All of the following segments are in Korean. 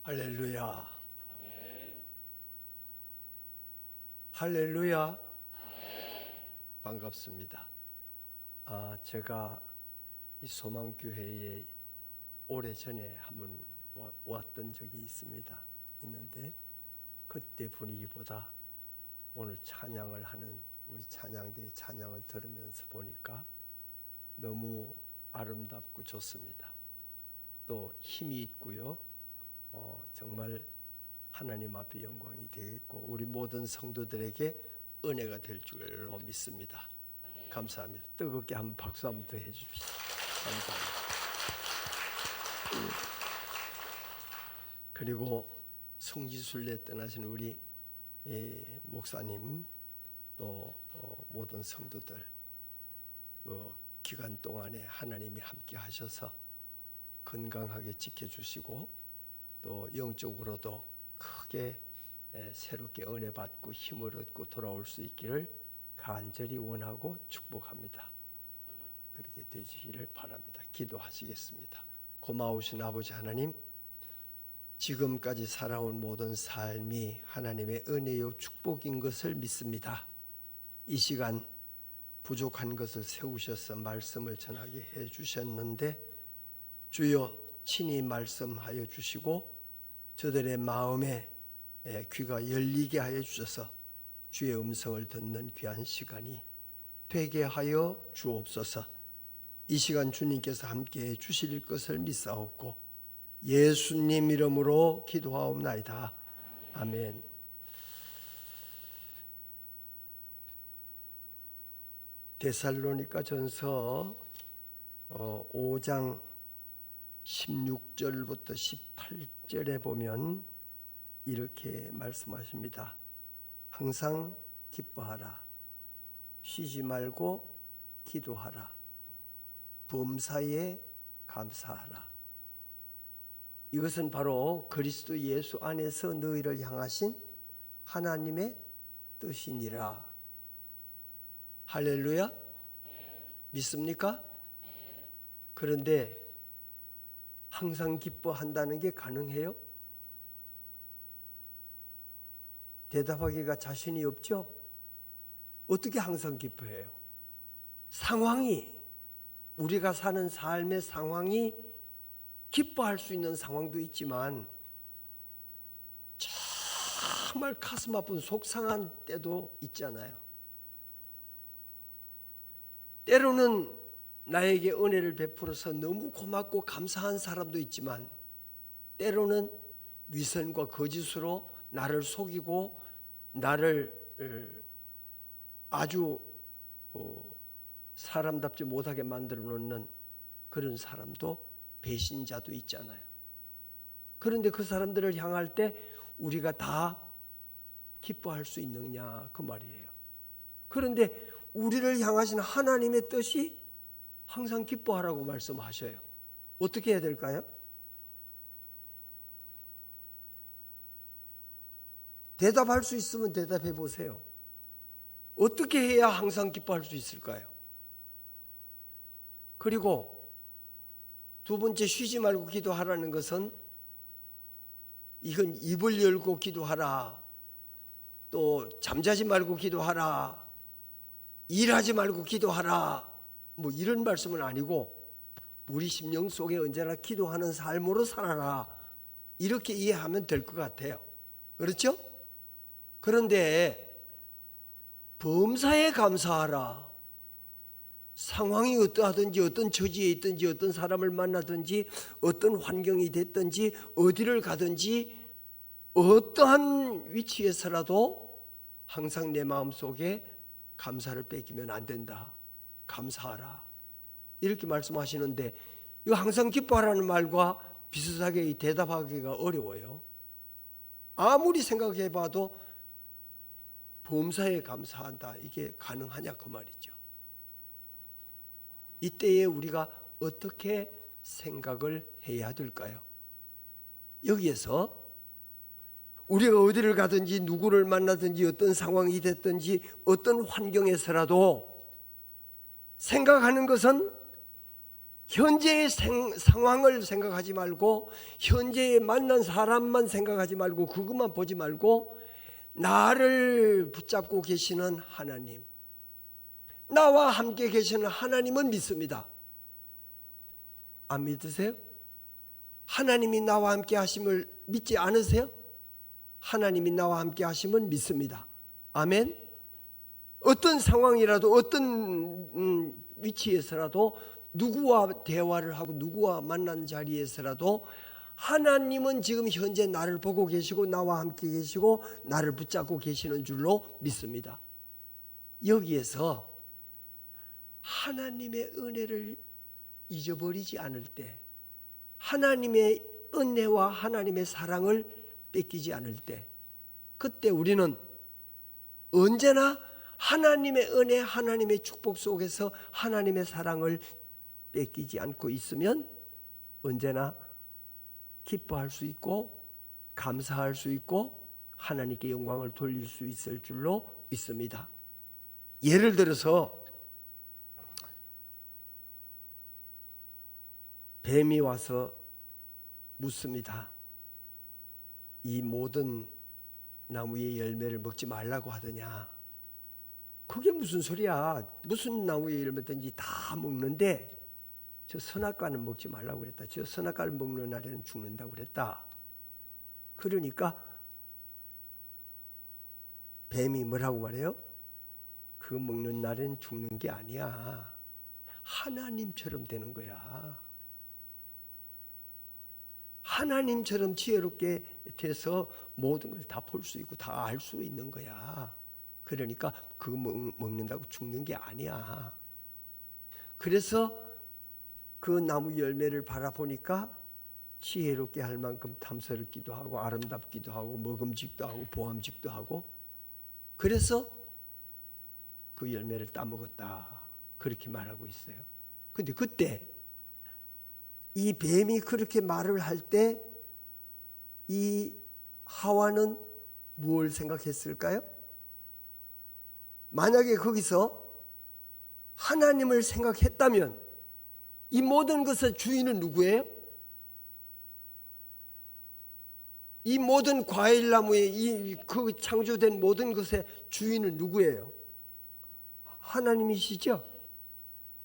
할렐루야. 할렐루야. 반갑습니다. 제가 이 소망교회에 오래전에 한번 왔던 적이 있는데 그때 분위기보다 오늘 찬양을 하는 우리 찬양대의 찬양을 들으면서 보니까 너무 아름답고 좋습니다. 또 힘이 있고요. 정말 하나님 앞에 영광이 되고 우리 모든 성도들에게 은혜가 될 줄로 믿습니다. 감사합니다. 뜨겁게 한번 박수 한번 더 해주십시오. 감사합니다. 그리고 성지순례 떠나신 우리 목사님 또 모든 성도들 기간 동안에 하나님이 함께 하셔서 건강하게 지켜주시고 또 영적으로도 크게 새롭게 은혜 받고 힘을 얻고 돌아올 수 있기를 간절히 원하고 축복합니다. 그렇게 되시기를 바랍니다. 기도하시겠습니다. 고마우신 아버지 하나님, 지금까지 살아온 모든 삶이 하나님의 은혜요 축복인 것을 믿습니다. 이 시간 부족한 것을 세우셔서 말씀을 전하게 해주셨는데 주여 친히 말씀하여 주시고 저들의 마음에 귀가 열리게 하여 주셔서 주의 음성을 듣는 귀한 시간이 되게 하여 주옵소서. 이 시간 주님께서 함께해 주실 것을 믿사옵고 예수님 이름으로 기도하옵나이다. 아멘. 데살로니가 전서 5장 16절부터 18절에 보면 이렇게 말씀하십니다. 항상 기뻐하라. 쉬지 말고 기도하라. 범사에 감사하라. 이것은 바로 그리스도 예수 안에서 너희를 향하신 하나님의 뜻이니라. 할렐루야. 믿습니까? 그런데 항상 기뻐한다는 게 가능해요? 대답하기가 자신이 없죠? 어떻게 항상 기뻐해요? 상황이, 우리가 사는 삶의 상황이 기뻐할 수 있는 상황도 있지만 정말 가슴 아픈 속상한 때도 있잖아요. 때로는 나에게 은혜를 베풀어서 너무 고맙고 감사한 사람도 있지만 때로는 위선과 거짓으로 나를 속이고 나를 아주 사람답지 못하게 만들어 놓는 그런 사람도 배신자도 있잖아요. 그런데 그 사람들을 향할 때 우리가 다 기뻐할 수 있느냐 그 말이에요. 그런데 우리를 향하신 하나님의 뜻이 항상 기뻐하라고 말씀하셔요. 어떻게 해야 될까요? 대답할 수 있으면 대답해 보세요. 어떻게 해야 항상 기뻐할 수 있을까요? 그리고 두 번째, 쉬지 말고 기도하라는 것은 이건 입을 열고 기도하라, 또 잠자지 말고 기도하라, 일하지 말고 기도하라, 뭐 이런 말씀은 아니고 우리 심령 속에 언제나 기도하는 삶으로 살아라, 이렇게 이해하면 될 것 같아요. 그렇죠? 그런데 범사에 감사하라. 상황이 어떠하든지 어떤 처지에 있든지 어떤 사람을 만나든지 어떤 환경이 됐든지 어디를 가든지 어떠한 위치에서라도 항상 내 마음속에 감사를 뺏기면 안 된다. 감사하라. 이렇게 말씀하시는데 이거 항상 기뻐하라는 말과 비슷하게 대답하기가 어려워요. 아무리 생각해봐도 범사에 감사한다. 이게 가능하냐 그 말이죠. 이때에 우리가 어떻게 생각을 해야 될까요? 여기에서 우리가 어디를 가든지 누구를 만나든지 어떤 상황이 됐든지 어떤 환경에서라도 생각하는 것은 현재의 상황을 생각하지 말고 현재에 만난 사람만 생각하지 말고 그것만 보지 말고 나를 붙잡고 계시는 하나님, 나와 함께 계시는 하나님은 믿습니다. 안 믿으세요? 하나님이 나와 함께 하심을 믿지 않으세요? 하나님이 나와 함께 하심은 믿습니다. 아멘. 어떤 상황이라도 어떤 위치에서라도 누구와 대화를 하고 누구와 만난 자리에서라도 하나님은 지금 현재 나를 보고 계시고 나와 함께 계시고 나를 붙잡고 계시는 줄로 믿습니다. 여기에서 하나님의 은혜를 잊어버리지 않을 때, 하나님의 은혜와 하나님의 사랑을 뺏기지 않을 때, 그때 우리는 언제나 하나님의 은혜, 하나님의 축복 속에서 하나님의 사랑을 뺏기지 않고 있으면 언제나 기뻐할 수 있고 감사할 수 있고 하나님께 영광을 돌릴 수 있을 줄로 믿습니다. 예를 들어서 뱀이 와서 묻습니다. 이 모든 나무의 열매를 먹지 말라고 하더냐. 그게 무슨 소리야. 무슨 나무의 열매든지 다 먹는데 저 선악과는 먹지 말라고 그랬다. 저 선악과를 먹는 날에는 죽는다고 그랬다. 그러니까 뱀이 뭐라고 말해요? 그거 먹는 날에는 죽는 게 아니야. 하나님처럼 되는 거야. 하나님처럼 지혜롭게 돼서 모든 걸 다 볼 수 있고 다 알 수 있는 거야. 그러니까 그거 먹는다고 죽는 게 아니야. 그래서 그 나무 열매를 바라보니까 지혜롭게 할 만큼 탐스럽기도 하고 아름답기도 하고 먹음직도 하고 보암직도 하고, 그래서 그 열매를 따먹었다, 그렇게 말하고 있어요. 근데 그때 이 뱀이 그렇게 말을 할 때 이 하와는 무엇을 생각했을까요? 만약에 거기서 하나님을 생각했다면 이 모든 것의 주인은 누구예요? 이 모든 과일나무의 그 창조된 모든 것의 주인은 누구예요? 하나님이시죠?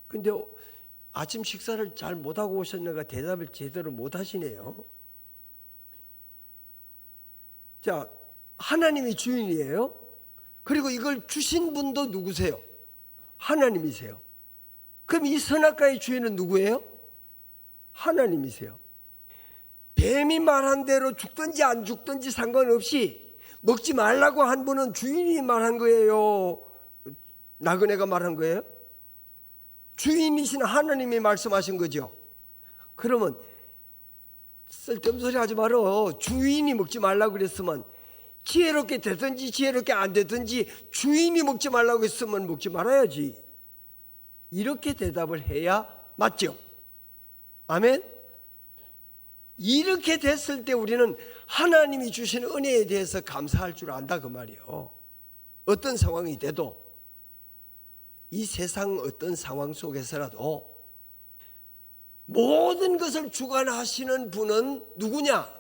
근데 아침 식사를 잘 못하고 오셨는가 대답을 제대로 못하시네요. 자, 하나님이 주인이에요. 그리고 이걸 주신 분도 누구세요? 하나님이세요. 그럼 이 선악과의 주인은 누구예요? 하나님이세요. 뱀이 말한 대로 죽든지 안 죽든지 상관없이 먹지 말라고 한 분은 주인이 말한 거예요? 나그네가 말한 거예요? 주인이신 하나님이 말씀하신 거죠. 그러면 쓸데없는 소리 하지 말어. 주인이 먹지 말라고 그랬으면 지혜롭게 되든지 지혜롭게 안 되든지 주인이 먹지 말라고 했으면 먹지 말아야지. 이렇게 대답을 해야 맞죠? 아멘? 이렇게 됐을 때 우리는 하나님이 주신 은혜에 대해서 감사할 줄 안다 그 말이에요. 어떤 상황이 돼도 이 세상 어떤 상황 속에서라도 모든 것을 주관하시는 분은 누구냐?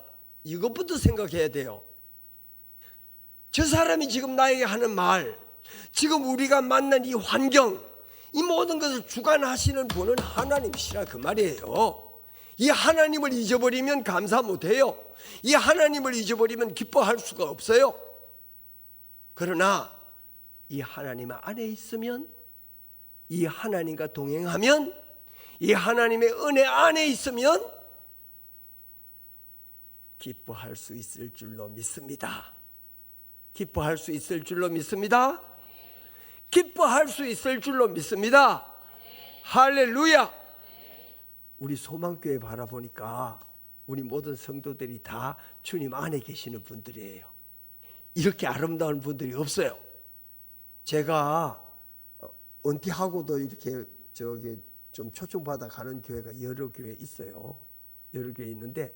이것부터 생각해야 돼요. 저 사람이 지금 나에게 하는 말, 지금 우리가 만난 이 환경, 이 모든 것을 주관하시는 분은 하나님이시라 그 말이에요. 이 하나님을 잊어버리면 감사 못해요. 이 하나님을 잊어버리면 기뻐할 수가 없어요. 그러나 이 하나님 안에 있으면, 이 하나님과 동행하면, 이 하나님의 은혜 안에 있으면 기뻐할 수 있을 줄로 믿습니다. 기뻐할 수 있을 줄로 믿습니다. 기뻐할 수 있을 줄로 믿습니다. 할렐루야. 우리 소망교회 바라보니까 우리 모든 성도들이 다 주님 안에 계시는 분들이에요. 이렇게 아름다운 분들이 없어요. 제가 은퇴하고도 이렇게 좀 초청받아 가는 교회가 여러 교회 있어요. 여러 교회 있는데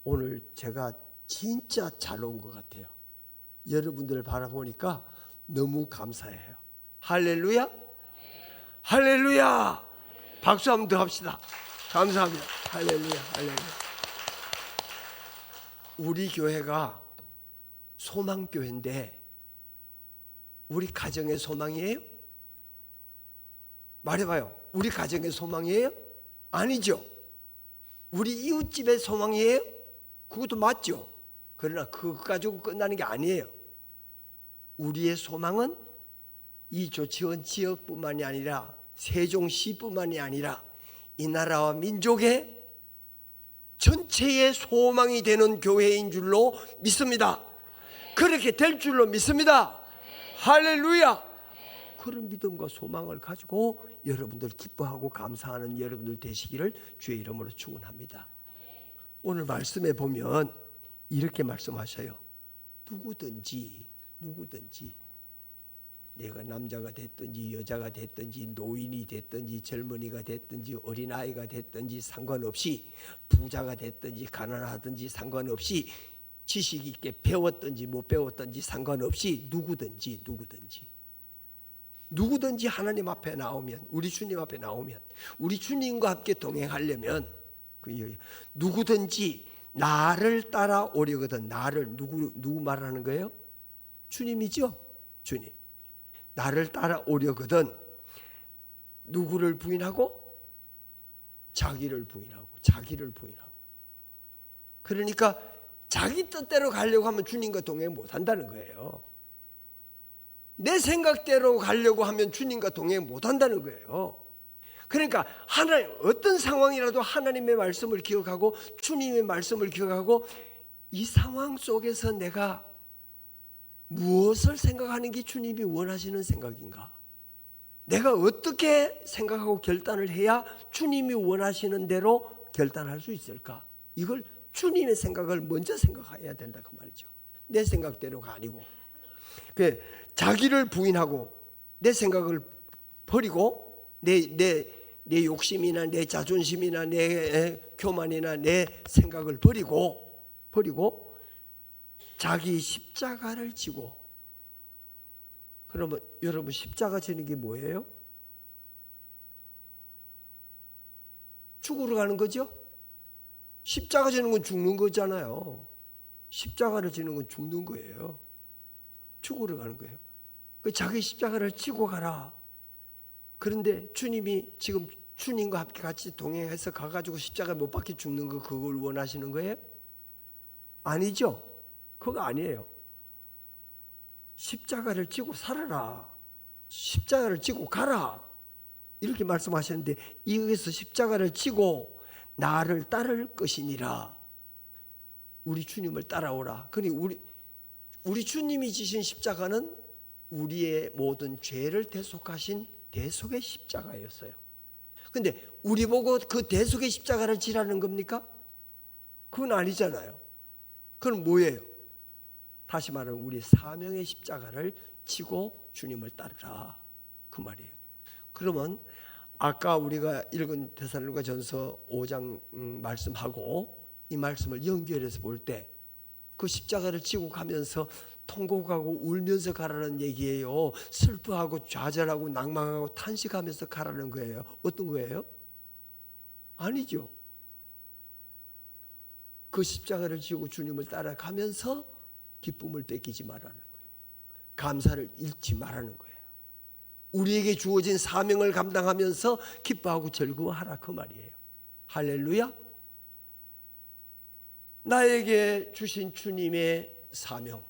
오늘 제가 진짜 잘 온 것 같아요. 여러분들을 바라보니까 너무 감사해요. 할렐루야. 할렐루야. 박수 한번 더 합시다. 감사합니다. 할렐루야, 할렐루야. 우리 교회가 소망교회인데 우리 가정의 소망이에요? 말해봐요. 우리 가정의 소망이에요? 아니죠. 우리 이웃집의 소망이에요? 그것도 맞죠. 그러나 그거 가지고 끝나는 게 아니에요. 우리의 소망은 이 조치원 지역뿐만이 아니라 세종시뿐만이 아니라 이 나라와 민족의 전체의 소망이 되는 교회인 줄로 믿습니다. 그렇게 될 줄로 믿습니다. 할렐루야. 그런 믿음과 소망을 가지고 여러분들 기뻐하고 감사하는 여러분들 되시기를 주의 이름으로 축원합니다. 오늘 말씀에 보면 이렇게 말씀하셔요. 누구든지 내가 남자가 됐든지 여자가 됐든지 노인이 됐든지 젊은이가 됐든지 어린아이가 됐든지 상관없이 부자가 됐든지 가난하든지 상관없이 지식 있게 배웠든지 못 배웠든지 상관없이 누구든지 하나님 앞에 나오면, 우리 주님 앞에 나오면, 우리 주님과 함께 동행하려면 누구든지 나를 따라오려거든. 나를 누구 말하는 거예요? 주님이죠. 주님. 나를 따라오려거든 누구를 부인하고? 자기를 부인하고. 그러니까 자기 뜻대로 가려고 하면 주님과 동행 못한다는 거예요. 내 생각대로 가려고 하면 주님과 동행 못한다는 거예요. 그러니까 어떤 상황이라도 하나님의 말씀을 기억하고 주님의 말씀을 기억하고 이 상황 속에서 내가 무엇을 생각하는 게 주님이 원하시는 생각인가? 내가 어떻게 생각하고 결단을 해야 주님이 원하시는 대로 결단할 수 있을까? 이걸 주님의 생각을 먼저 생각해야 된다 그 말이죠. 내 생각대로가 아니고 자기를 부인하고 내 생각을 버리고 내 욕심이나 내 자존심이나 내 교만이나 내 생각을 버리고 자기 십자가를 지고. 그러면 여러분 십자가 지는 게 뭐예요? 죽으러 가는 거죠? 십자가 지는 건 죽는 거잖아요. 십자가를 지는 건 죽는 거예요. 죽으러 가는 거예요. 자기 십자가를 지고 가라. 그런데 주님이 지금 주님과 함께 같이 동행해서 가가지고 십자가 못 박혀 죽는 거 그걸 원하시는 거예요? 아니죠. 그거 아니에요. 십자가를 지고 살아라. 십자가를 지고 가라. 이렇게 말씀하셨는데 여기서 십자가를 지고 나를 따를 것이니라. 우리 주님을 따라오라. 그러니 우리 주님이 지신 십자가는 우리의 모든 죄를 대속하신 대속의 십자가였어요. 근데 우리 보고 그 대속의 십자가를 지라는 겁니까? 그건 아니잖아요. 그건 뭐예요? 다시 말하면 우리 사명의 십자가를 지고 주님을 따르라 그 말이에요. 그러면 아까 우리가 읽은 데살로니가전서 5장 말씀하고 이 말씀을 연결해서 볼 때 그 십자가를 지고 가면서 통곡하고 울면서 가라는 얘기예요. 슬퍼하고 좌절하고 낭망하고 탄식하면서 가라는 거예요. 어떤 거예요? 아니죠. 그 십자가를 지고 주님을 따라가면서 기쁨을 뺏기지 말라는 거예요. 감사를 잃지 말라는 거예요. 우리에게 주어진 사명을 감당하면서 기뻐하고 즐거워하라 그 말이에요. 할렐루야. 나에게 주신 주님의 사명,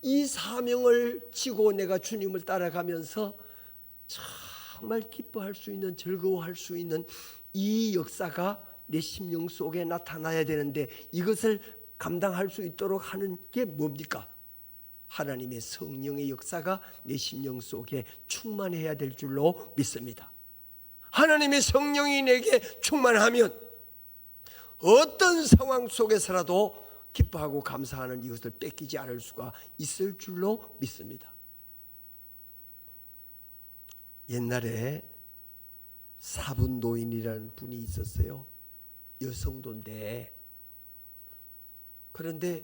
이 사명을 지고 내가 주님을 따라가면서 정말 기뻐할 수 있는, 즐거워할 수 있는 이 역사가 내 심령 속에 나타나야 되는데 이것을 감당할 수 있도록 하는 게 뭡니까? 하나님의 성령의 역사가 내 심령 속에 충만해야 될 줄로 믿습니다. 하나님의 성령이 내게 충만하면 어떤 상황 속에서라도 기뻐하고 감사하는 이것을 뺏기지 않을 수가 있을 줄로 믿습니다. 옛날에 사분노인이라는 분이 있었어요. 여성도인데, 그런데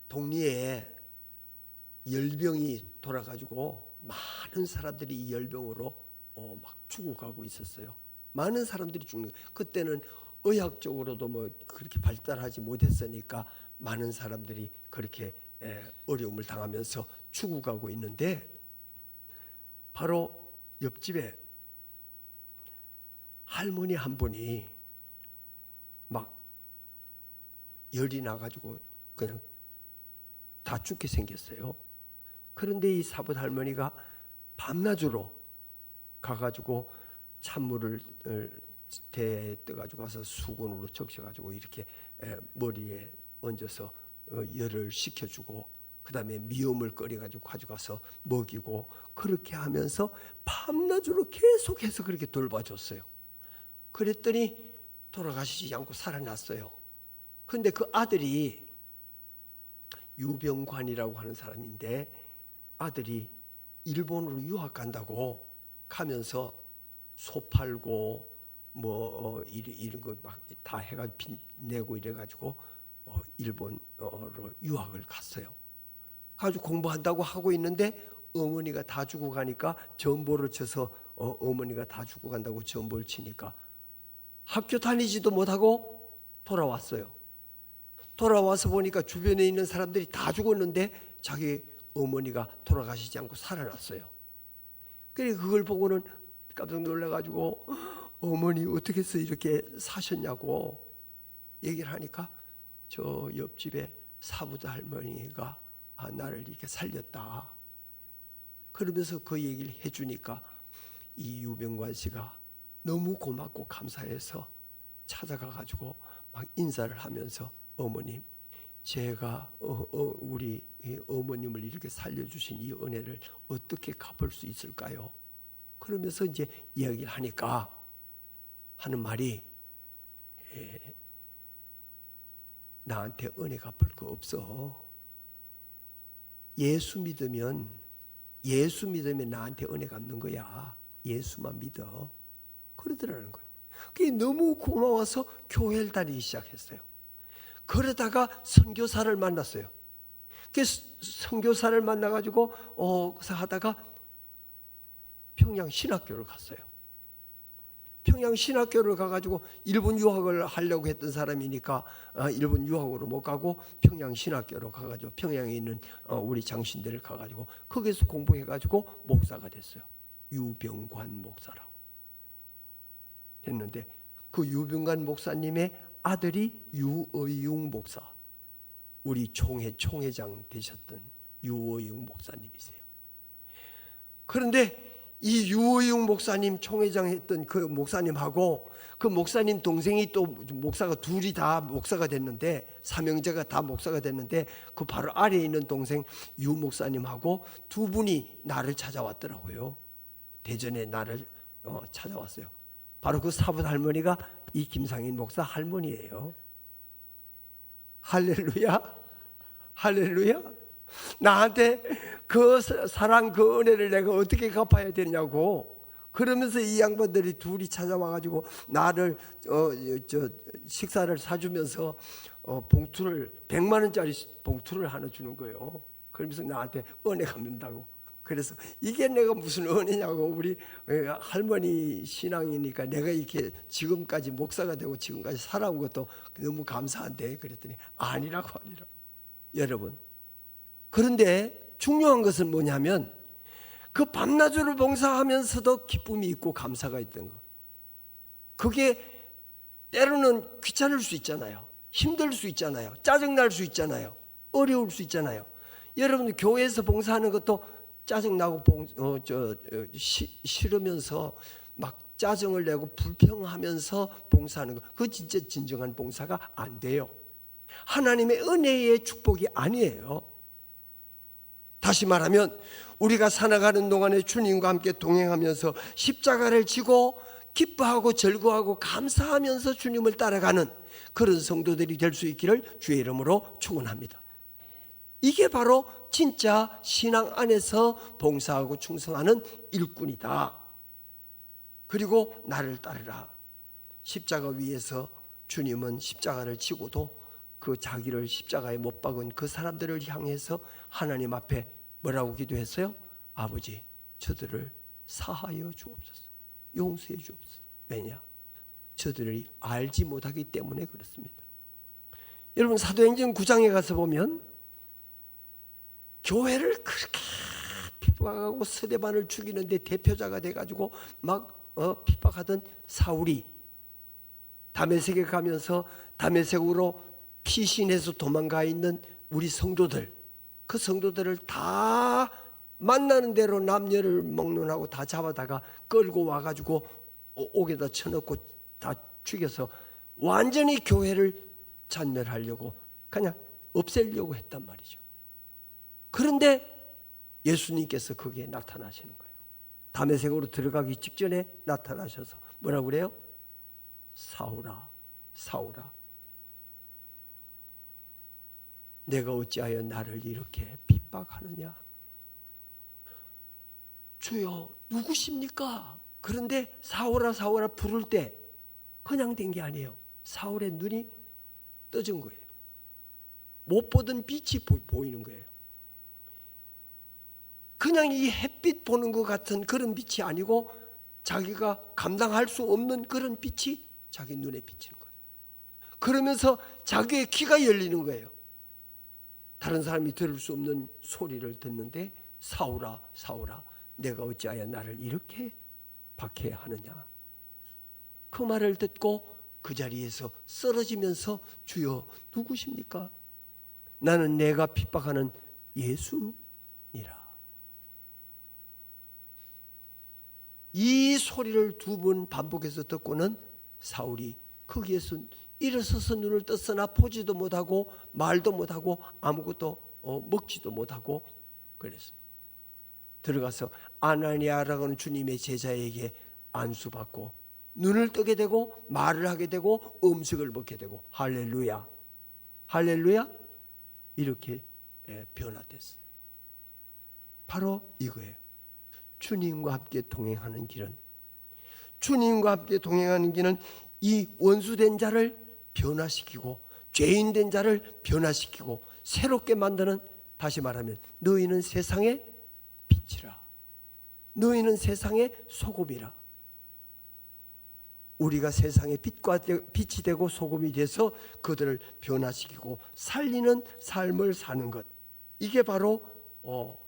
동리에 열병이 돌아가지고 많은 사람들이 이 열병으로 막 죽어가고 있었어요. 많은 사람들이 죽는 거예요. 그때는 의학적으로도 뭐 그렇게 발달하지 못했으니까 많은 사람들이 그렇게 어려움을 당하면서 죽어가고 있는데, 바로 옆집에 할머니 한 분이 막 열이 나가지고 그냥 다 죽게 생겼어요. 그런데 이 사붓 할머니가 밤낮으로 가가지고 찬물을 대에 떠가지고 가서 수건으로 적셔가지고 이렇게 머리에 얹어서 열을 식혀주고, 그 다음에 미음을 끓여가지고 가져가서 먹이고, 그렇게 하면서 밤낮으로 계속해서 그렇게 돌봐줬어요. 그랬더니 돌아가시지 않고 살아났어요. 그런데 그 아들이 유병관이라고 하는 사람인데, 아들이 일본으로 유학 간다고 가면서 소 팔고 뭐 이런 거 막 다 해가지고 빚 내고 이래가지고 일본으로 유학을 갔어요. 가지고 공부한다고 하고 있는데 어머니가 다 죽고 가니까 전보를 쳐서 어머니가 다 죽고 간다고 전보를 치니까 학교 다니지도 못하고 돌아왔어요. 돌아와서 보니까 주변에 있는 사람들이 다 죽었는데 자기 어머니가 돌아가시지 않고 살아났어요. 그래 그걸 보고는 깜짝 놀라가지고 어머니 어떻게 해서 이렇게 사셨냐고 얘기를 하니까 저 옆집에 사부자 할머니가 나를 이렇게 살렸다. 그러면서 그 얘기를 해주니까 이 유병관 씨가 너무 고맙고 감사해서 찾아가가지고 막 인사를 하면서 어머님, 제가 우리 어머님을 이렇게 살려주신 이 은혜를 어떻게 갚을 수 있을까요? 그러면서 이제 이야기를 하니까 하는 말이 나한테 은혜 갚을 거 없어. 예수 믿으면 나한테 은혜 갚는 거야. 예수만 믿어. 그러더라는 거예요. 그게 너무 고마워서 교회를 다니기 시작했어요. 그러다가 선교사를 만났어요. 그 선교사를 만나가지고 그래서 하다가 평양 신학교를 갔어요. 평양 신학교를 가가지고 일본 유학을 하려고 했던 사람이니까 일본 유학으로 못 가고 평양 신학교로 가가지고 평양에 있는 우리 장신대를 가가지고 거기서 공부해가지고 목사가 됐어요. 유병관 목사라고 됐는데, 그 유병관 목사님의 아들이 유의용 목사, 우리 총회장 되셨던 유의용 목사님이세요. 그런데 이 유의용 목사님 총회장 했던 그 목사님하고 그 목사님 동생이 또 목사가 둘이 다 목사가 됐는데, 삼형제가 다 목사가 됐는데, 그 바로 아래에 있는 동생 유 목사님하고 두 분이 나를 찾아왔더라고요. 대전에 나를 찾아왔어요. 바로 그 사붓 할머니가 이 김상인 목사 할머니예요. 할렐루야, 할렐루야. 나한테 그 사랑, 그 은혜를 내가 어떻게 갚아야 되냐고. 그러면서 이 양반들이 둘이 찾아와가지고 나를 식사를 사주면서 봉투를 100만 원짜리 봉투를 하나 주는 거예요. 그러면서 나한테 은혜 갚는다고. 그래서 이게 내가 무슨 은혜냐고. 우리 할머니 신앙이니까 내가 이렇게 지금까지 목사가 되고 지금까지 살아온 것도 너무 감사한데, 그랬더니 아니라고. 여러분, 그런데 중요한 것은 뭐냐면 그 밤낮으로 봉사하면서도 기쁨이 있고 감사가 있던 것. 그게 때로는 귀찮을 수 있잖아요. 힘들 수 있잖아요. 짜증날 수 있잖아요. 어려울 수 있잖아요. 여러분 교회에서 봉사하는 것도 짜증나고 싫으면서 막 짜증을 내고 불평하면서 봉사하는 거, 그거 진짜 진정한 봉사가 안 돼요. 하나님의 은혜의 축복이 아니에요. 다시 말하면 우리가 살아가는 동안에 주님과 함께 동행하면서 십자가를 지고 기뻐하고 즐거워하고 감사하면서 주님을 따라가는 그런 성도들이 될 수 있기를 주의 이름으로 축원합니다. 이게 바로 진짜 신앙 안에서 봉사하고 충성하는 일꾼이다. 그리고 나를 따르라. 십자가 위에서 주님은 십자가를 지고도 그 자기를 십자가에 못 박은 그 사람들을 향해서 하나님 앞에 뭐라고 기도했어요? 아버지, 저들을 사하여 주옵소서. 용서해 주옵소서. 왜냐? 저들이 알지 못하기 때문에 그렇습니다. 여러분, 사도행전 9장에 가서 보면 교회를 그렇게 핍박하고 스데반을 죽이는데 대표자가 돼가지고 막 핍박하던 사울이 다메섹에 가면서 다메섹으로 피신해서 도망가 있는 우리 성도들, 그 성도들을 다 만나는 대로 남녀를 먹론하고 다 잡아다가 끌고 와가지고 옥에다 쳐넣고 다 죽여서 완전히 교회를 잔멸하려고 그냥 없애려고 했단 말이죠. 그런데 예수님께서 거기에 나타나시는 거예요. 다메섹으로 들어가기 직전에 나타나셔서 뭐라고 그래요? 사울아, 사울아, 내가 어찌하여 나를 이렇게 핍박하느냐? 주여, 누구십니까? 그런데 사울아, 사울아 부를 때 그냥 된 게 아니에요. 사울의 눈이 떠진 거예요. 못 보던 빛이 보이는 거예요. 그냥 이 햇빛 보는 것 같은 그런 빛이 아니고 자기가 감당할 수 없는 그런 빛이 자기 눈에 비치는 거예요. 그러면서 자기의 귀가 열리는 거예요. 다른 사람이 들을 수 없는 소리를 듣는데 사울아, 사울아, 내가 어찌하여 나를 이렇게 박해야 하느냐? 그 말을 듣고 그 자리에서 쓰러지면서 주여, 누구십니까? 나는 내가 핍박하는 예수니라. 이 소리를 두 번 반복해서 듣고는 사울이 거기에서 일어서서 눈을 떴으나 보지도 못하고 말도 못하고 아무것도 먹지도 못하고 그랬어요. 들어가서 아나니아라고 하는 주님의 제자에게 안수받고 눈을 뜨게 되고 말을 하게 되고 음식을 먹게 되고 할렐루야, 할렐루야, 이렇게 변화됐어요. 바로 이거예요. 주님과 함께 동행하는 길은, 주님과 함께 동행하는 길은 이 원수된 자를 변화시키고 죄인된 자를 변화시키고 새롭게 만드는, 다시 말하면 너희는 세상의 빛이라, 너희는 세상의 소금이라. 우리가 세상의 빛이 되고 소금이 돼서 그들을 변화시키고 살리는 삶을 사는 것, 이게 바로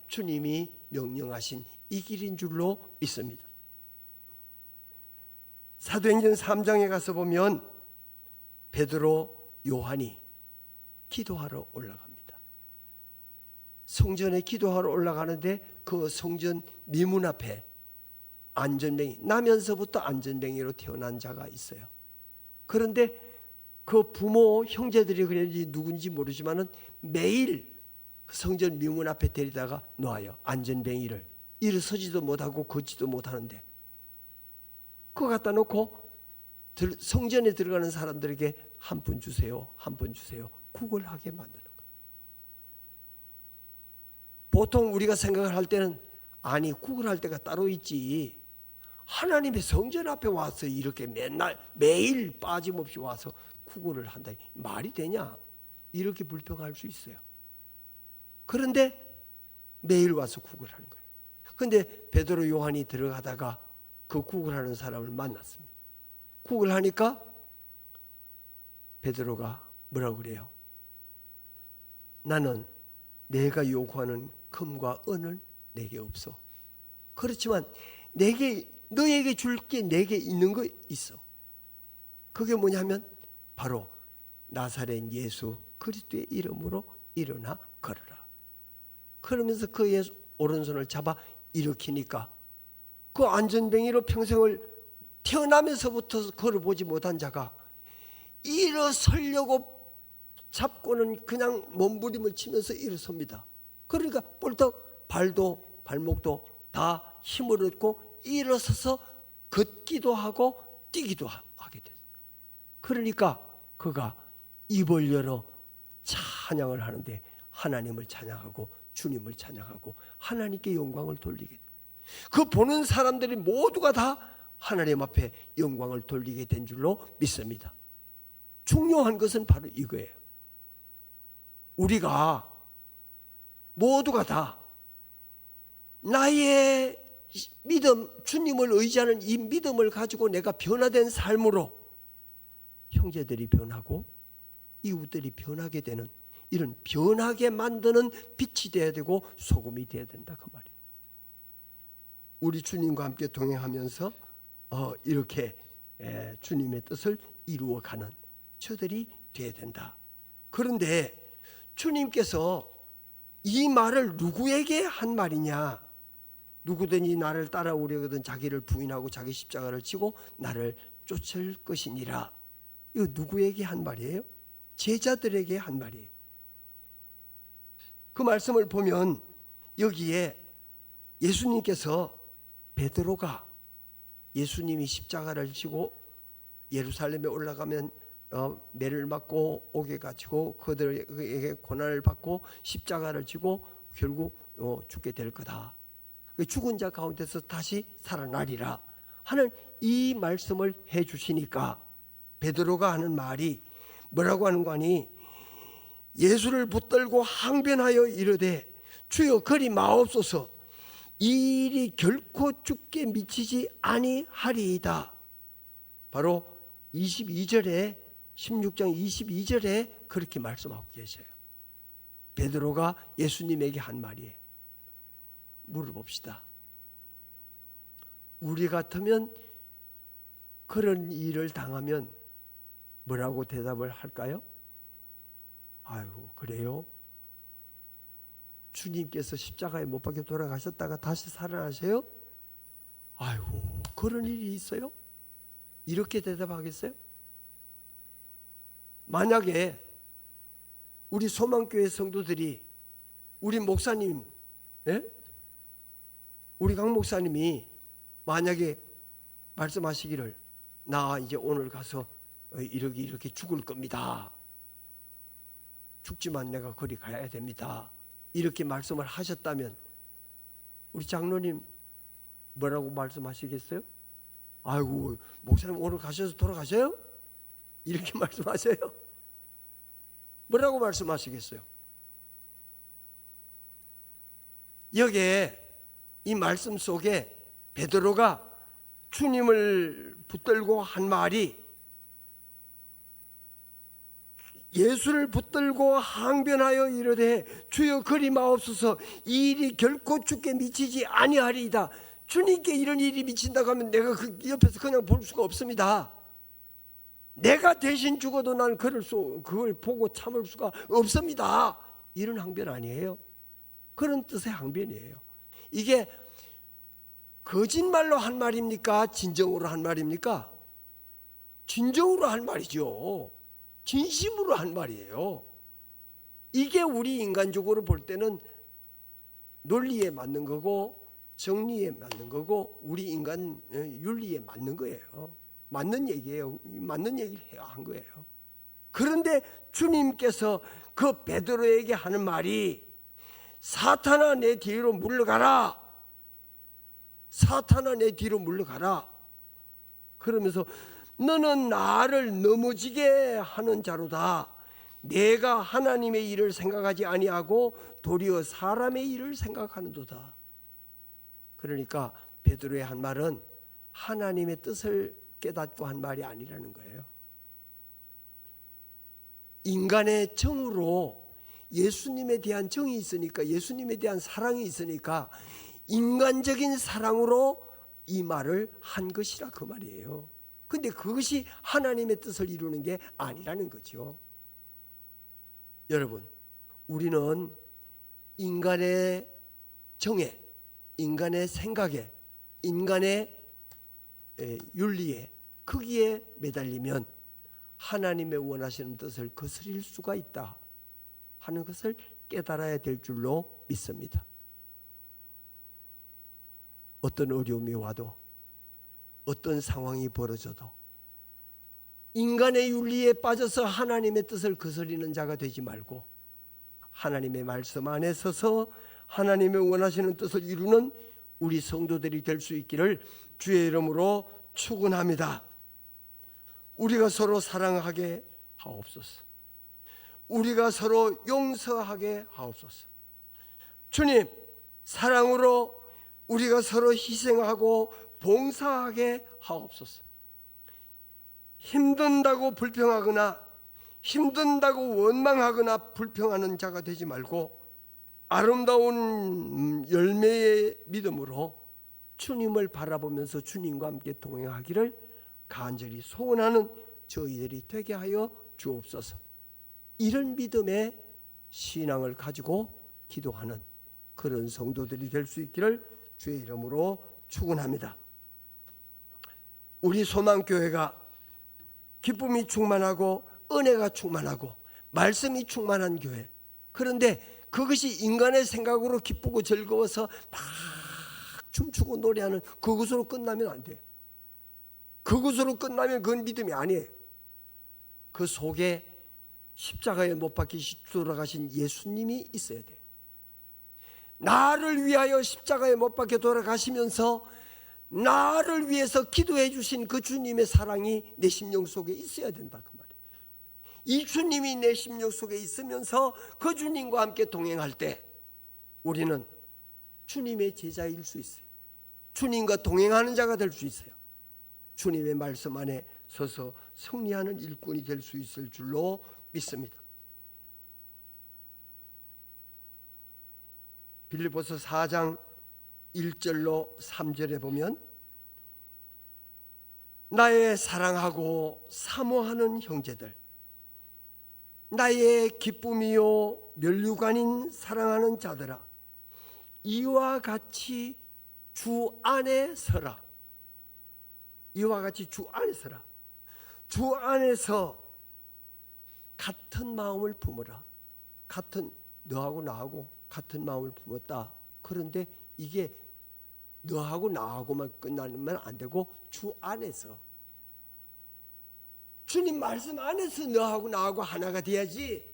주님이 명령하신 이 길인 줄로 믿습니다. 사도행전 3장에 가서 보면 베드로, 요한이 기도하러 올라갑니다. 성전에 기도하러 올라가는데 그 성전 미문 앞에 안전뱅이, 나면서부터 안전뱅이로 태어난 자가 있어요. 그런데 그 부모, 형제들이 그런지 누군지 모르지만은 매일 성전 미문 앞에 데리다가 놓아요. 안전뱅이를. 일어서지도 못하고 걷지도 못하는데 그거 갖다 놓고 성전에 들어가는 사람들에게 한 푼 주세요, 한 푼 주세요, 구걸하게 만드는 거예요. 보통 우리가 생각을 할 때는 아니, 구걸할 때가 따로 있지, 하나님의 성전 앞에 와서 이렇게 맨날 매일 빠짐없이 와서 구걸을 한다, 말이 되냐? 이렇게 불평할 수 있어요. 그런데 매일 와서 구걸하는 거예요. 그런데 베드로, 요한이 들어가다가 그 구걸하는 사람을 만났습니다. 구걸하니까 베드로가 뭐라고 그래요? 나는 내가 요구하는 금과 은을 내게 없어. 그렇지만 너에게 줄 게 내게 있는 거 있어. 그게 뭐냐면 바로 나사렛 예수 그리스도의 이름으로 일어나 걸어라. 그러면서 그의 오른손을 잡아 일으키니까 그 안전뱅이로 평생을 태어나면서부터 걸어보지 못한 자가 일어서려고 잡고는 그냥 몸부림을 치면서 일어섭니다. 그러니까 볼떡 발도 발목도 다 힘을 얻고 일어서서 걷기도 하고 뛰기도 하게 됐어요. 그러니까 그가 입을 열어 찬양을 하는데 하나님을 찬양하고 주님을 찬양하고 하나님께 영광을 돌리게 돼요. 그 보는 사람들이 모두가 다 하나님 앞에 영광을 돌리게 된 줄로 믿습니다. 중요한 것은 바로 이거예요. 우리가 모두가 다 나의 믿음, 주님을 의지하는 이 믿음을 가지고 내가 변화된 삶으로 형제들이 변하고 이웃들이 변하게 되는, 이런 변하게 만드는 빛이 되어야 되고 소금이 되어야 된다, 그 말이에요. 우리 주님과 함께 동행하면서 이렇게 주님의 뜻을 이루어가는 저들이 되어야 된다. 그런데 주님께서 이 말을 누구에게 한 말이냐? 누구든지 나를 따라오려거든 자기를 부인하고 자기 십자가를 지고 나를 쫓을 것이니라. 이거 누구에게 한 말이에요? 제자들에게 한 말이에요. 그 말씀을 보면 여기에 예수님께서 베드로가 예수님이 십자가를 지고 예루살렘에 올라가면 매를 맞고 옥에 갇히고 그들에게 고난을 받고 십자가를 지고 결국 죽게 될 거다. 죽은 자 가운데서 다시 살아나리라 하는 이 말씀을 해 주시니까 베드로가 하는 말이 뭐라고 하는 거니? 예수를 붙들고 항변하여 이르되 주여 그리 마옵소서, 이 일이 결코 죽게 미치지 아니하리이다. 바로 22절에 16장 22절에 그렇게 말씀하고 계셔요. 베드로가 예수님에게 한 말이에요. 물어봅시다. 우리 같으면 그런 일을 당하면 뭐라고 대답을 할까요? 아이고, 그래요? 주님께서 십자가에 못 박혀 돌아가셨다가 다시 살아나세요? 아이고, 그런 일이 있어요? 이렇게 대답하겠어요? 만약에 우리 소망교회 성도들이 우리 목사님, 우리 강 목사님이 만약에 말씀하시기를 나 이제 오늘 가서 이렇게 죽을 겁니다. 죽지만 내가 거리 가야 됩니다. 이렇게 말씀을 하셨다면 우리 장로님 뭐라고 말씀하시겠어요? 아이고, 목사님 오늘 가셔서 돌아가셔요? 이렇게 말씀하세요? 뭐라고 말씀하시겠어요? 여기에 이 말씀 속에 베드로가 주님을 붙들고 한 말이 예수를 붙들고 항변하여 이르되 주여 그리 마옵소서, 이 일이 결코 죽게 미치지 아니하리이다. 주님께 이런 일이 미친다고 하면 내가 그 옆에서 그냥 볼 수가 없습니다. 내가 대신 죽어도 난 그걸 보고 참을 수가 없습니다. 이런 항변 아니에요. 그런 뜻의 항변이에요. 이게 거짓말로 한 말입니까? 진정으로 한 말입니까? 진정으로 한 말이죠. 진심으로 한 말이에요. 이게 우리 인간적으로 볼 때는 논리에 맞는 거고 정리에 맞는 거고 우리 인간 윤리에 맞는 거예요. 맞는 얘기예요. 맞는 얘기를 해야 한 거예요. 그런데 주님께서 그 베드로에게 하는 말이 사탄아 내 뒤로 물러가라. 사탄아 내 뒤로 물러가라. 그러면서 너는 나를 넘어지게 하는 자로다. 내가 하나님의 일을 생각하지 아니하고 도리어 사람의 일을 생각하는도다. 그러니까 베드로의 한 말은 하나님의 뜻을 깨닫고 한 말이 아니라는 거예요. 인간의 정으로 예수님에 대한 정이 있으니까, 예수님에 대한 사랑이 있으니까 인간적인 사랑으로 이 말을 한 것이라 그 말이에요. 근데 그것이 하나님의 뜻을 이루는 게 아니라는 거죠. 여러분, 우리는 인간의 정에, 인간의 생각에, 인간의 윤리에, 크기에 매달리면 하나님의 원하시는 뜻을 거스릴 수가 있다 하는 것을 깨달아야 될 줄로 믿습니다. 어떤 어려움이 와도, 어떤 상황이 벌어져도 인간의 윤리에 빠져서 하나님의 뜻을 거스리는 자가 되지 말고 하나님의 말씀 안에 서서 하나님의 원하시는 뜻을 이루는 우리 성도들이 될 수 있기를 주의 이름으로 축원합니다. 우리가 서로 사랑하게 하옵소서. 우리가 서로 용서하게 하옵소서. 주님, 사랑으로 우리가 서로 희생하고 봉사하게 하옵소서. 힘든다고 불평하거나 힘든다고 원망하거나 불평하는 자가 되지 말고 아름다운 열매의 믿음으로 주님을 바라보면서 주님과 함께 동행하기를 간절히 소원하는 저희들이 되게 하여 주옵소서. 이런 믿음의 신앙을 가지고 기도하는 그런 성도들이 될 수 있기를 주의 이름으로 축원합니다. 우리 소망교회가 기쁨이 충만하고 은혜가 충만하고 말씀이 충만한 교회, 그런데 그것이 인간의 생각으로 기쁘고 즐거워서 막 춤추고 노래하는 그것으로 끝나면 안 돼요. 그것으로 끝나면 그건 믿음이 아니에요. 그 속에 십자가에 못 박히시 돌아가신 예수님이 있어야 돼요. 나를 위하여 십자가에 못 박혀 돌아가시면서 나를 위해서 기도해 주신 그 주님의 사랑이 내 심령 속에 있어야 된다 그 말이에요. 이 주님이 내 심령 속에 있으면서 그 주님과 함께 동행할 때 우리는 주님의 제자일 수 있어요. 주님과 동행하는 자가 될 수 있어요. 주님의 말씀 안에 서서 승리하는 일꾼이 될 수 있을 줄로 믿습니다. 빌립보서 4장 1절로 3절에 보면 나의 사랑하고 사모하는 형제들, 나의 기쁨이요 면류관인 사랑하는 자들아, 이와 같이 주 안에 서라. 이와 같이 주 안에 서라. 주 안에서 같은 마음을 품어라. 같은 너하고 나하고 같은 마음을 품었다. 그런데 이게 너하고 나하고만 끝나면 안 되고 주 안에서, 주님 말씀 안에서 너하고 나하고 하나가 돼야지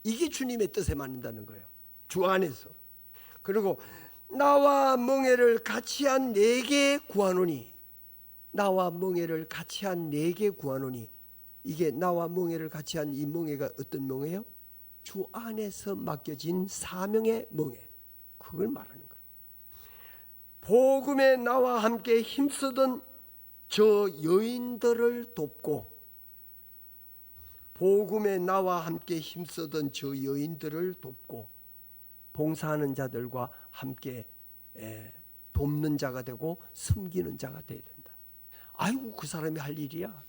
이게 주님의 뜻에 맞는다는 거예요. 주 안에서. 그리고 나와 멍에를 같이 한 내게 구하노니, 나와 멍에를 같이 한 내게 구하노니, 이게 나와 멍에를 같이 한 이 멍에가 어떤 멍에요? 주 안에서 맡겨진 사명의 멍에, 그걸 말하는 거예요. 복음에 나와 함께 힘쓰던 저 여인들을 돕고, 복음에 나와 함께 힘쓰던 저 여인들을 돕고 봉사하는 자들과 함께 돕는 자가 되고 섬기는 자가 되어야 된다. 아이고 그 사람이 할 일이야.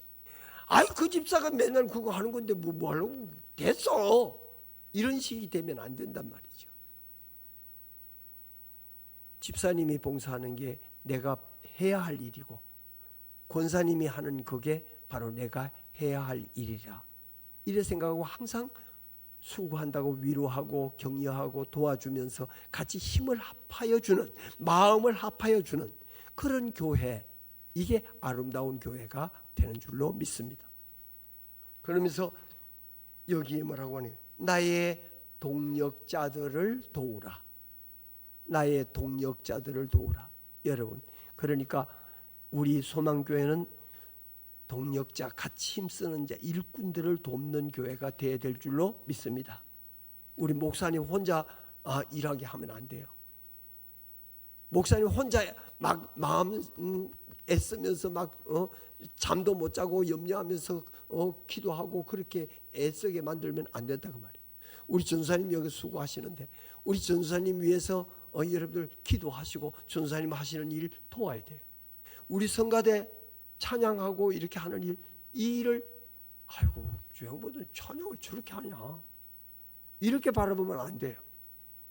아이 그 집사가 맨날 그거 하는 건데 뭐 하려고 됐어. 이런 식이 되면 안 된단 말이죠. 집사님이 봉사하는 게 내가 해야 할 일이고 권사님이 하는 그게 바로 내가 해야 할 일이라, 이래 생각하고 항상 수고한다고 위로하고 격려하고 도와주면서 같이 힘을 합하여 주는, 마음을 합하여 주는 그런 교회, 이게 아름다운 교회가 되는 줄로 믿습니다. 그러면서 여기에 뭐라고 하니? 나의 동역자들을 도우라. 나의 동역자들을 도우라. 여러분, 그러니까 우리 소망교회는 동역자, 같이 힘쓰는 자, 일꾼들을 돕는 교회가 되어야 될 줄로 믿습니다. 우리 목사님 혼자 일하게 하면 안 돼요. 목사님 혼자 막 마음 애쓰면서 막 잠도 못 자고 염려하면서 기도하고 그렇게 애쓰게 만들면 안 된다 그 말이에요. 우리 전사님 여기 수고하시는데 우리 전사님 위해서 여러분들 기도하시고 전사님 하시는 일 도와야 돼요. 우리 성가대 찬양하고 이렇게 하는 일, 이 일을 아이고 주영보들 찬양을 저렇게 하냐, 이렇게 바라보면 안 돼요.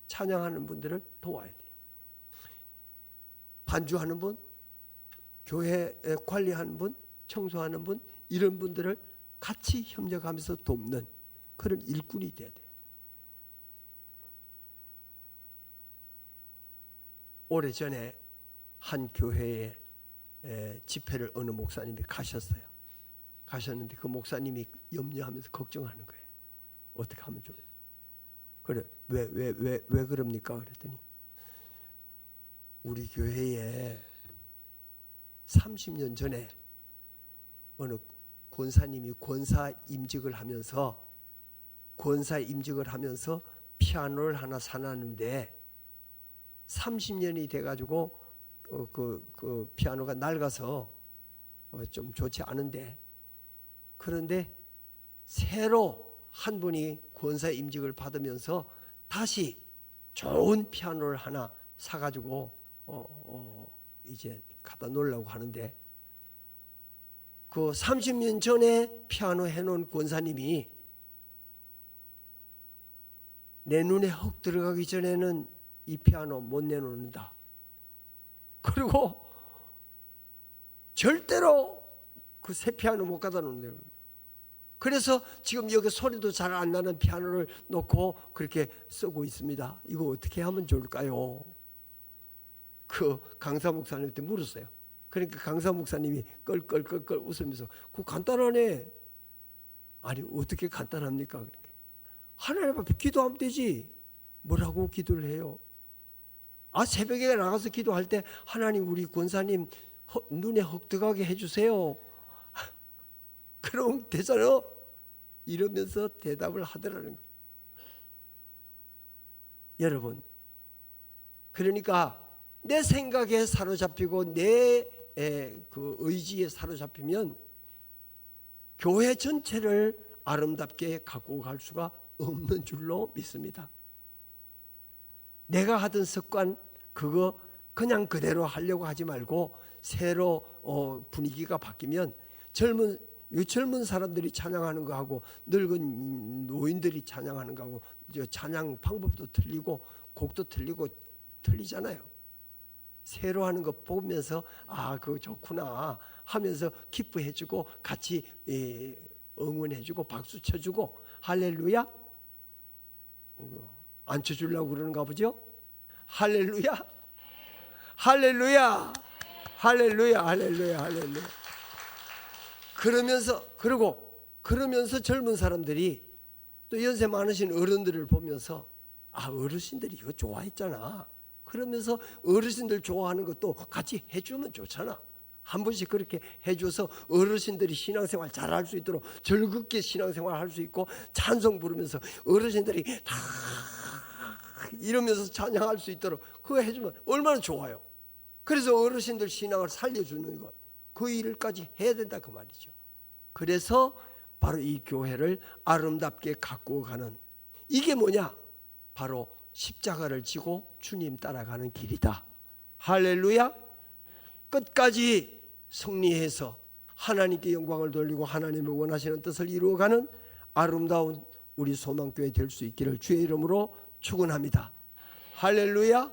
찬양하는 분들을 도와야 돼요. 반주하는 분, 교회 관리하는 분, 청소하는 분, 이런 분들을 같이 협력하면서 돕는 그런 일꾼이 돼야 돼요. 오래전에 한 교회에 집회를 어느 목사님이 가셨어요. 가셨는데 그 목사님이 염려하면서 걱정하는 거예요. 어떻게 하면 좋아요? 그래, 왜 그럽니까? 그랬더니 우리 교회에 30년 전에 어느 권사님이 권사 임직을 하면서 피아노를 하나 사놨는데 30년이 돼가지고 그 피아노가 낡아서 좀 좋지 않은데, 그런데 새로 한 분이 권사 임직을 받으면서 다시 좋은 피아노를 하나 사가지고 이제 갖다 놓으려고 하는데, 그 30년 전에 피아노 해놓은 권사님이 내 눈에 흙 들어가기 전에는 이 피아노 못 내놓는다. 그리고 절대로 그 새 피아노 못 갖다 놓는다. 그래서 지금 여기 소리도 잘 안 나는 피아노를 놓고 그렇게 쓰고 있습니다. 이거 어떻게 하면 좋을까요? 그 강사 목사님한테 물었어요. 그러니까 강사 목사님이 껄껄껄껄 웃으면서 그거 간단하네. 아니 어떻게 간단합니까? 그렇게. 하나님 앞에 기도하면 되지. 뭐라고 기도를 해요? 새벽에 나가서 기도할 때 하나님 우리 권사님 눈에 흙 들어가게 해주세요. 그럼 되잖아. 이러면서 대답을 하더라는 거예요. 여러분, 그러니까 내 생각에 사로잡히고 내 그 의지에 사로잡히면 교회 전체를 아름답게 갖고 갈 수가 없는 줄로 믿습니다. 내가 하던 습관 그거 그냥 그대로 하려고 하지 말고 새로 분위기가 바뀌면 젊은 사람들이 찬양하는 거하고 늙은 노인들이 찬양하는 거하고 찬양 방법도 틀리고 곡도 틀리고 틀리잖아요. 새로 하는 거 보면서 그거 좋구나 하면서 기뻐해주고 같이 응원해주고 박수 쳐주고 할렐루야. 안 쳐주려고 그러는가 보죠? 할렐루야, 할렐루야, 할렐루야, 할렐루야, 할렐루야. 그러면서 젊은 사람들이 또 연세 많으신 어른들을 보면서 어르신들이 이거 좋아했잖아. 그러면서 어르신들 좋아하는 것도 같이 해주면 좋잖아. 한 번씩 그렇게 해줘서 어르신들이 신앙생활 잘할 수 있도록 즐겁게 신앙생활 할 수 있고 찬송 부르면서 어르신들이 다 이러면서 찬양할 수 있도록 그거 해주면 얼마나 좋아요. 그래서 어르신들 신앙을 살려주는 것, 그 일까지 해야 된다 그 말이죠. 그래서 바로 이 교회를 아름답게 가꾸어 가는, 이게 뭐냐? 바로 십자가를 지고 주님 따라가는 길이다. 할렐루야. 끝까지 승리해서 하나님께 영광을 돌리고 하나님의 원하시는 뜻을 이루어가는 아름다운 우리 소망교회 될 수 있기를 주의 이름으로 축원합니다. 할렐루야.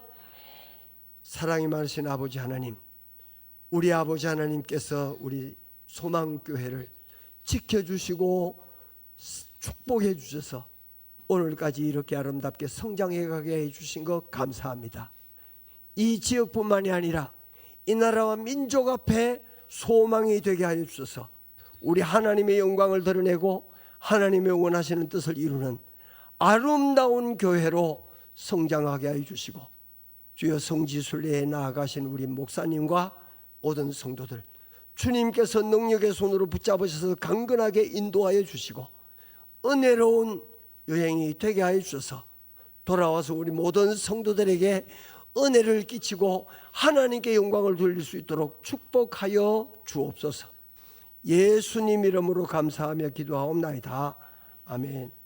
사랑이 많으신 아버지 하나님, 우리 아버지 하나님께서 우리 소망교회를 지켜주시고 축복해 주셔서 오늘까지 이렇게 아름답게 성장해 가게 해주신 것 감사합니다. 이 지역뿐만이 아니라 이 나라와 민족 앞에 소망이 되게 하여 주셔서 우리 하나님의 영광을 드러내고 하나님의 원하시는 뜻을 이루는 아름다운 교회로 성장하게 하여 주시고, 주여 성지순례에 나아가신 우리 목사님과 모든 성도들 주님께서 능력의 손으로 붙잡으셔서 강건하게 인도하여 주시고 은혜로운 여행이 되게 하여 주셔서 돌아와서 우리 모든 성도들에게 은혜를 끼치고 하나님께 영광을 돌릴 수 있도록 축복하여 주옵소서. 예수님 이름으로 감사하며 기도하옵나이다. 아멘.